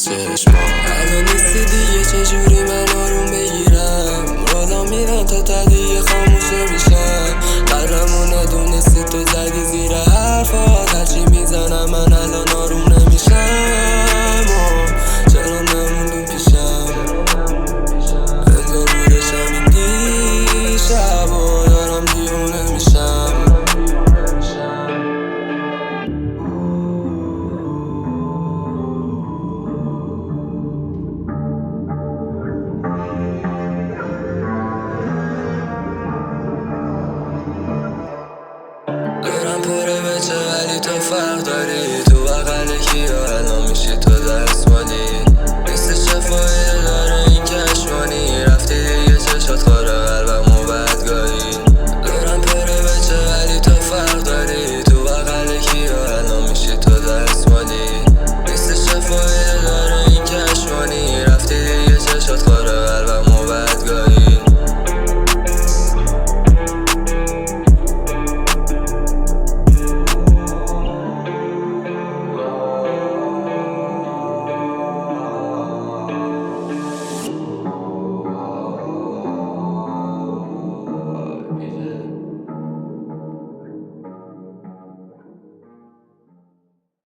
چشما. الان نیستی دیگه، چجوری من آروم بگیرم؟ بالا میرم تا دیگه خاموشه میشم. قدرمو ندونستی تو زدی زیر حرفات، هرچی میزنم من الان آروم نمیشم. چرا نموندون پیشم؟ انگار بودشم این دیشب و دارم دیوونه میشم. دورم پره بچه ولی تو فرق داری، تو بغل کیا الان